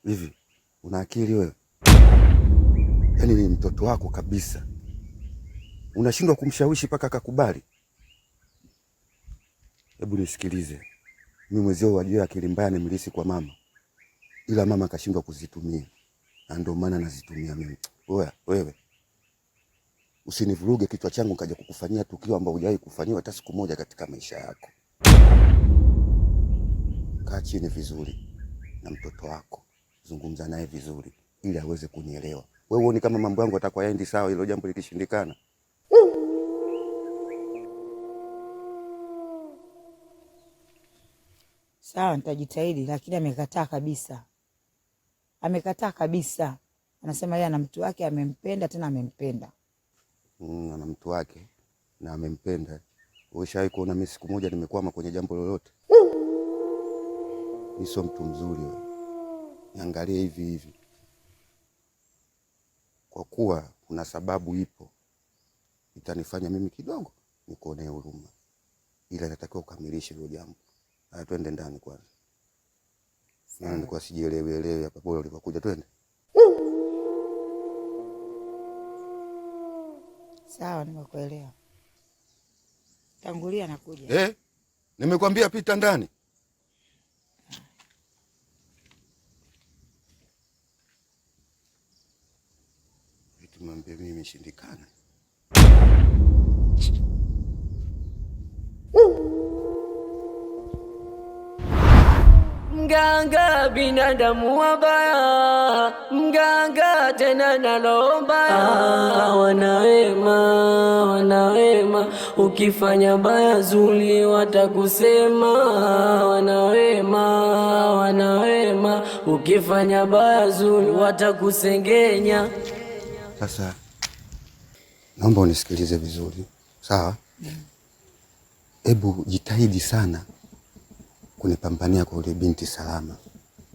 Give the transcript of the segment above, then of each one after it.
Hivi una akili wewe? Yaani ni mtoto wako kabisa, unashindwa kumshawishi mpaka akakubali? Hebu nisikilize mimi, mwezio wajua akili mbaya nimlisi kwa mama, ila mama akashindwa kuzitumia, na ndio maana nazitumia mimi. Wewe usinivuruge kichwa changu kaja kukufanyia tukio ambalo hujawahi kufanyiwa hata siku moja katika maisha yako. Kaa chini vizuri na mtoto wako, zungumza naye vizuri ili aweze kunielewa. Wewe uone kama mambo yangu yatakuwa yaendi sawa hilo jambo likishindikana. Sawa, nitajitahidi, lakini amekataa kabisa. Amekataa kabisa. Anasema yeye ana mtu wake, amempenda, tena amempenda. Ana mtu wake na amempenda. Ushawahi kuona mimi siku moja nimekwama kwenye jambo lolote? Mimi sio mtu mzuri wewe. Niangalie hivi hivi. Kwa kuwa kuna sababu ipo, itanifanya mimi kidogo nikuonee huruma. Ila natakiwa ukamilishe hilo jambo. Haya, twende ndani kwanza. Maana nilikuwa sijielewi hapa, bora ulipokuja twende. Sawa, nimekuelewa. Tangulia nakuja. Nimekwambia pita ndani. Vitu mwambie mimi imeshindikana. Mganga binadamu wabaya, mganga tena nalomba. Wanawema, ukifanya baya zuri watakusema. Wanawema, ukifanya baya zuri watakusengenya. Sasa naomba unisikilize vizuri, sawa? Hebu jitahidi sana kunipambania kwa ule binti salama,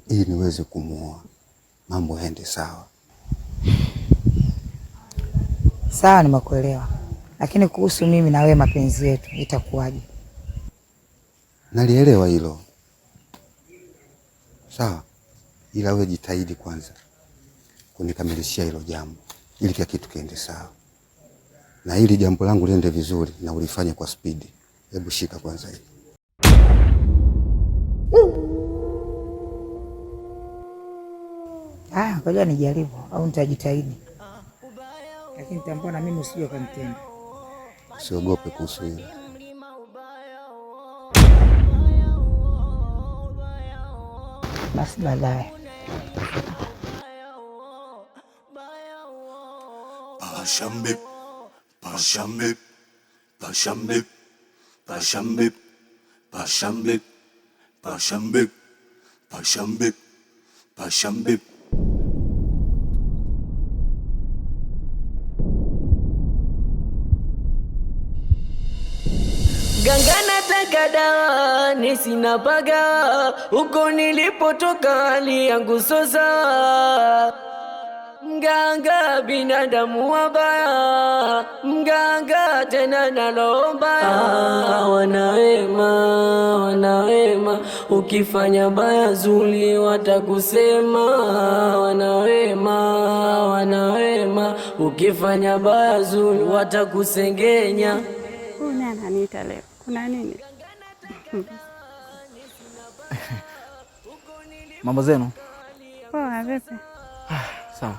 ili niweze kumuoa, mambo yaende sawa. Sawa, nimekuelewa. Lakini kuhusu mimi na wewe, mapenzi yetu itakuwaje? Nalielewa hilo, sawa, ila wewe jitahidi kwanza kunikamilishia hilo jambo, ili kila kitu kiende sawa, na hili jambo langu liende vizuri na ulifanye kwa spidi. Hebu shika kwanza hili. Ngoja nijaribu, au nitajitahidi. Lakini tambua na mimi usije kanitenda. Usiogope kuhusu hilo. Basi baadaye. Pashambib. Ganga nataka dawa, nisina paga, huko nilipotoka hali yangu sosa. Mganga binadamu wabaya, mganga tena nalomba. Wanawema, ukifanya baya zuri watakusema. Wanawema, ukifanya baya zuri watakusengenya. Ananiita leo. Kuna nini? Mambo zenu? Poa, vipi? Sawa.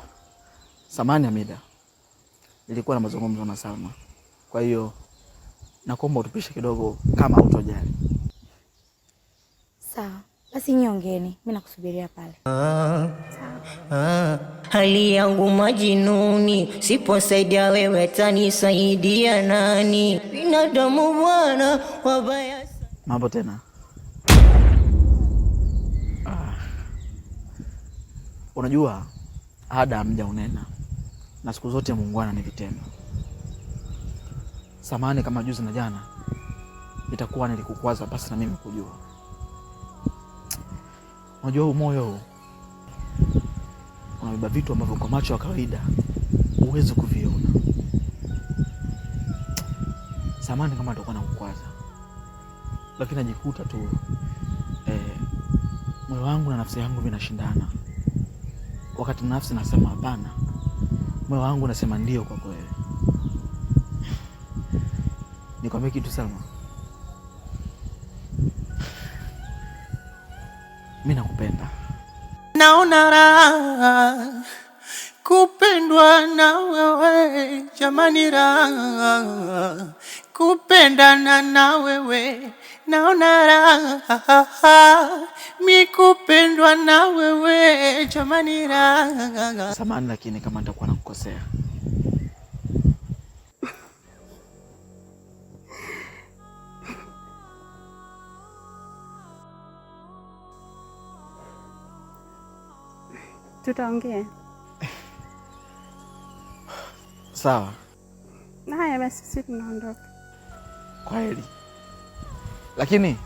Samahani Hamida, nilikuwa na mazungumzo na Salma, kwa hiyo nakuomba utupishe kidogo kama hutojali. Sawa, basi nyongeni, mimi nakusubiria pale. Hali yangu majinuni, siposaidia wewe tanisaidia nani? Binadamu bwana wabaya. Mambo tena? Unajua ada mja unena, na siku zote muungwana ni vitendo. Samahani kama juzi na jana itakuwa nilikukwaza basi na mimi kujua. Unajua huu moyo huu unabeba vitu ambavyo kwa macho ya kawaida huwezi kuviona. Samahani kama nitakuwa nakukwaza, lakini najikuta tu moyo wangu na nafsi yangu vinashindana. wakati nafsi nasema hapana, moyo wangu unasema ndio kwa kweli. Nikwambie kitu Salma, mimi nakupenda. Naona raha kupendwa na wewe jamani, raha kupendana na wewe. Naona raha mi kupendwa na wewe jamani, raha. Samahani lakini kama nitakuwa nakukosea. Tutaongea. Sawa. Haya basi, sisi tunaondoka. Kwaheri. Lakini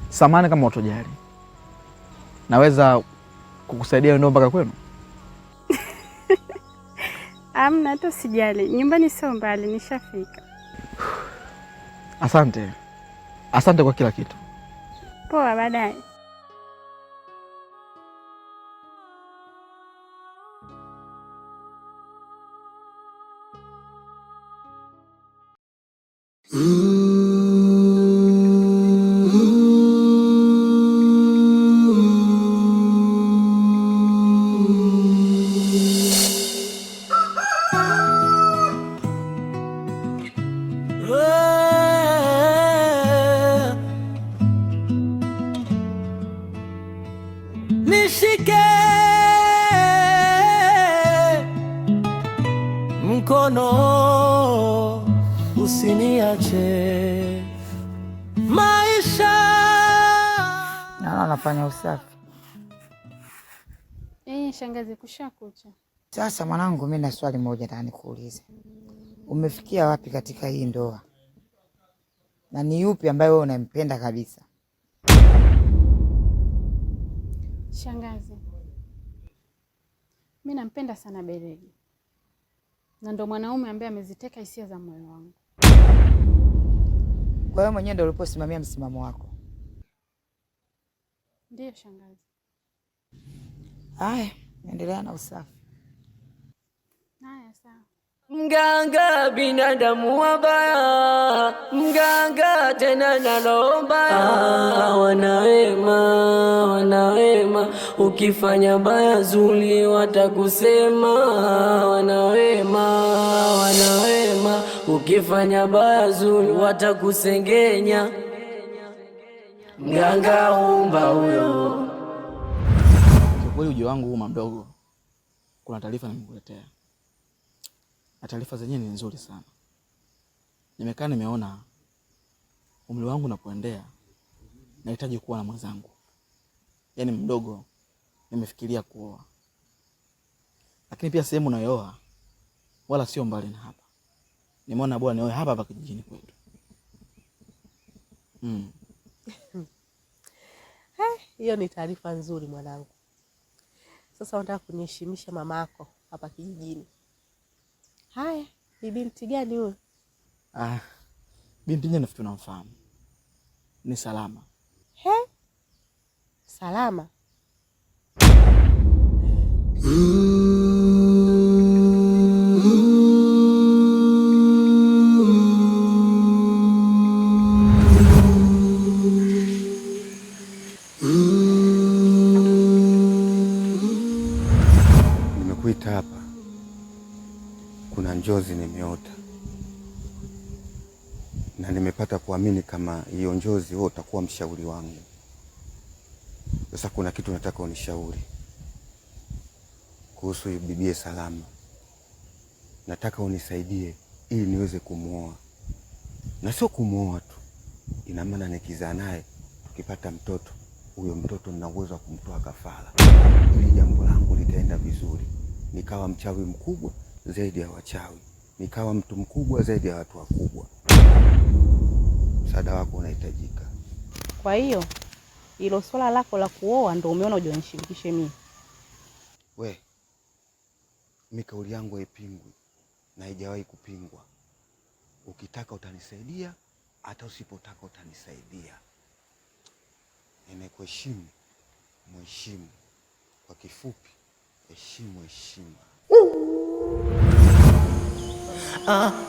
samahani kama utojali, naweza kukusaidia ndio mpaka kwenu? Amna, hata sijali, nyumbani sio mbali, nishafika. Asante. Asante kwa kila kitu. Poa, baadaye. Nishike mkono usiniache, maisha. Naona anafanya usafi. Shangazi, kushakucha. Sasa mwanangu, mimi na swali moja nataka nikuulize. Umefikia wapi katika hii ndoa? Na ni yupi ambaye wewe unampenda kabisa? Shangazi, mimi nampenda sana Beregi, na ndo mwanaume ambaye ameziteka hisia za moyo wangu. Kwa hiyo mwenyewe ndio uliposimamia msimamo wako? Ndiyo shangazi. Haya, endelea na usafi. Haya, sawa. Mganga binadamu wabaya, mganga tena nalomba. Wanawema, wanawema, ukifanya baya zuri watakusema. Wanawema, wanawema, ukifanya baya zuri watakusengenya. Mganga umba huyo. Kwa ujio wangu huu mdogo, kuna taarifa nimekuletea. Na taarifa zenyewe ni nzuri sana. Nimekaa nimeona umri wangu unapoendea nahitaji kuwa na mwenzangu. Yaani mdogo, nimefikiria kuoa. Lakini pia sehemu nayoa wala sio mbali na hapa. Nimeona bwana nioe hapa hapa kijijini kwetu. Hiyo ni taarifa nzuri mwanangu. Sasa unataka kuniheshimisha mamako hapa kijijini. Haya, ni binti gani huyo? Binti nafikiri unamfahamu. Ni Salama. Salama? Nimekuita hapa, kuna njozi nimeota na nimepata kuamini kama hiyo njozi wewe utakuwa mshauri wangu. Sasa kuna kitu nataka unishauri kuhusu bibie Salama. Nataka unisaidie ili niweze kumuoa, na sio kumuoa tu, ina maana nikizaa naye tukipata mtoto, huyo mtoto nina uwezo wa kumtoa kafara. Ili jambo langu litaenda vizuri, nikawa mchawi mkubwa zaidi ya wachawi, nikawa mtu mkubwa zaidi ya watu wakubwa. Msaada wako unahitajika. Kwa hiyo hilo swala lako la kuoa ndio umeona uje unishirikishe mimi? Mimi kauli yangu haipingwi na haijawahi kupingwa. Ukitaka utanisaidia, hata usipotaka utanisaidia. Nimekuheshimu, mheshimu. Kwa kifupi, heshimu heshima.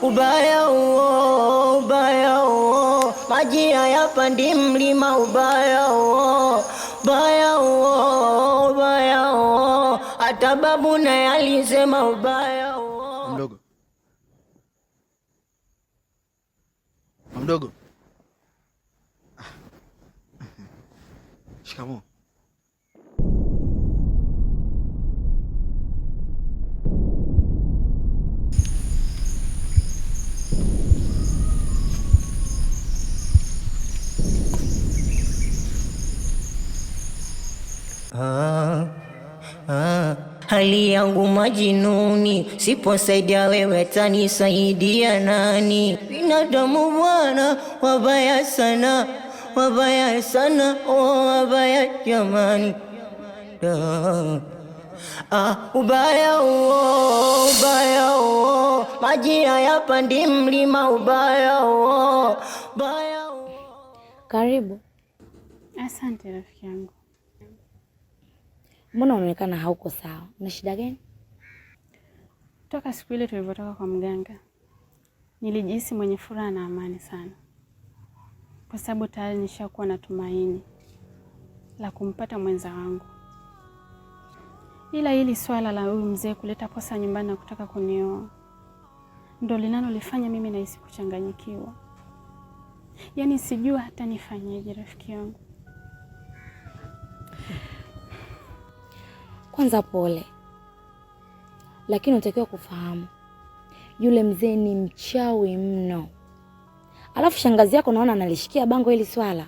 Ubaya uo, maji hayapandi mlima. Ubaya uo, hata babu naye alisema ubaya uo. Mdogo. Shikamoo. Hali yangu majinuni, siposaidia wewe tanisaidia nani? Binadamu bwana wabaya sana, wabaya sana, oh wabaya jamani. Ubaya uo, maji hayapandi mlima. Ubaya uo. Karibu. Asante rafiki yangu. Mbona unaonekana hauko sawa? Una shida gani? Toka siku ile tulivyotoka kwa mganga, nilijihisi mwenye furaha na amani sana, kwa sababu tayari nishakuwa na tumaini la kumpata mwenza wangu. Ila hili swala la huyu mzee kuleta posa nyumbani na kutaka kunioa ndo linalolifanya mimi nahisi kuchanganyikiwa. Yaani sijua hata nifanyeje rafiki yangu. Kwanza pole. Lakini unatakiwa kufahamu, yule mzee ni mchawi mno. Alafu shangazi yako naona analishikia bango hili swala.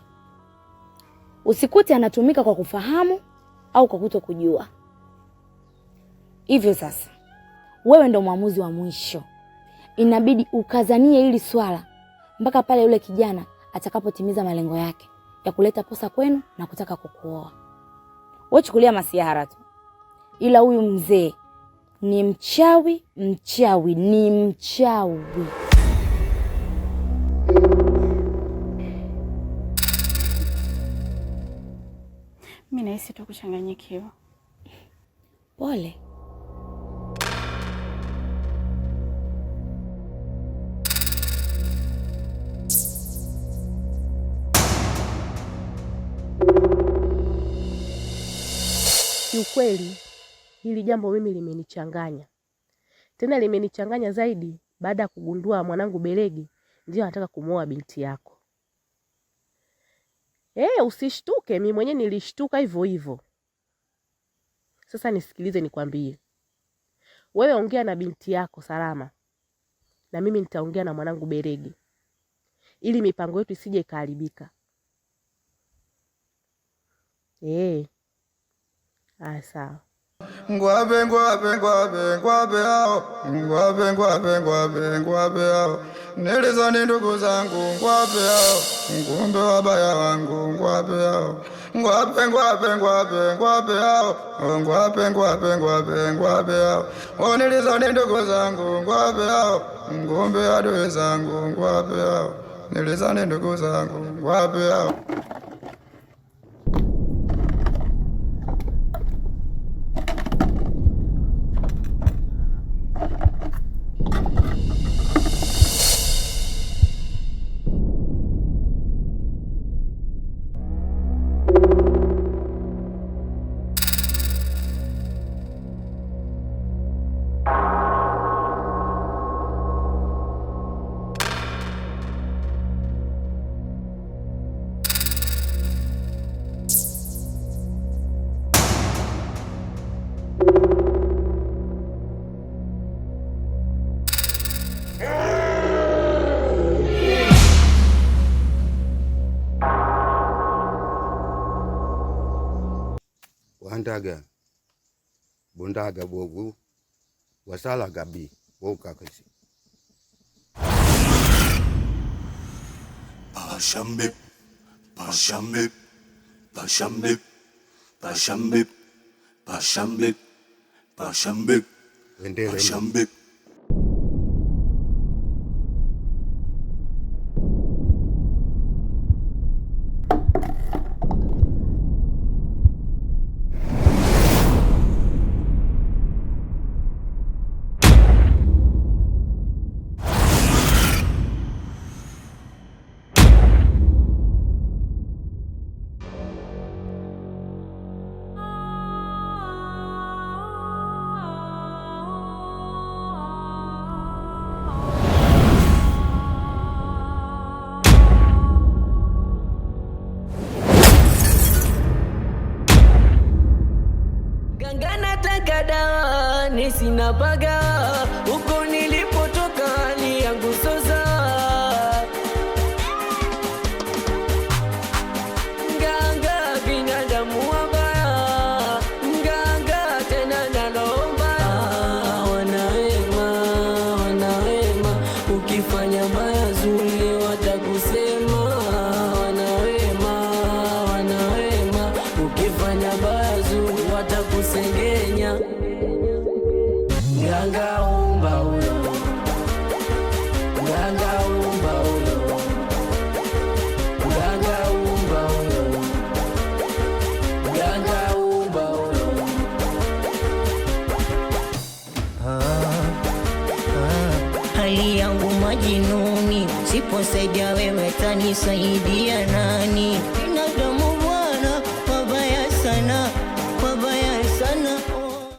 Usikute anatumika kwa kufahamu au kwa kutokujua. Hivyo sasa, wewe ndo mwamuzi wa mwisho. Inabidi ukazanie hili swala mpaka pale yule kijana atakapotimiza malengo yake ya kuleta posa kwenu na kutaka kukuoa. Wewe chukulia masihara tu. Ila huyu mzee ni mchawi. Mimi nahisi tu kuchanganyikiwa. Pole. Kiukweli hili jambo mimi limenichanganya. Tena limenichanganya zaidi baada ya kugundua mwanangu Belegi ndio anataka kumuoa binti yako. Usishtuke, mimi mwenyewe nilishtuka hivyo hivyo. Sasa nisikilize nikwambie. Wewe ongea na binti yako Salama, na mimi nitaongea na mwanangu Belegi, ili mipango yetu isije ikaharibika. Sawa. Ngwabe hao nilizo ni ndugu zangu. Ngwabe hao ngumbe wabaya wangu. Ngwabe hao ngwabe hao nilizo ni ndugu zangu. Ngwabe hao ngumbe adui zangu. Ngwabe hao nilizo ni ndugu zangu. Ngwabe hao. Bundaga bogu wasala gabi woka kasi Pashambik Wendele nyumbani sina baga, huko nilipotoka hali yangu soza. Mganga binadamu wabaya, mganga tena nalomba. Wanawema, wanawema, ukifanya baya zuri watakusema. Wanawema, wanawema, ukifanya baya zuri watakusengenya. Mganga umba huyo, mganga umba huyo, mganga umba huyo, mganga umba huyo. Hali yangu majinuni, siposaidia wewe tanisaidia nani?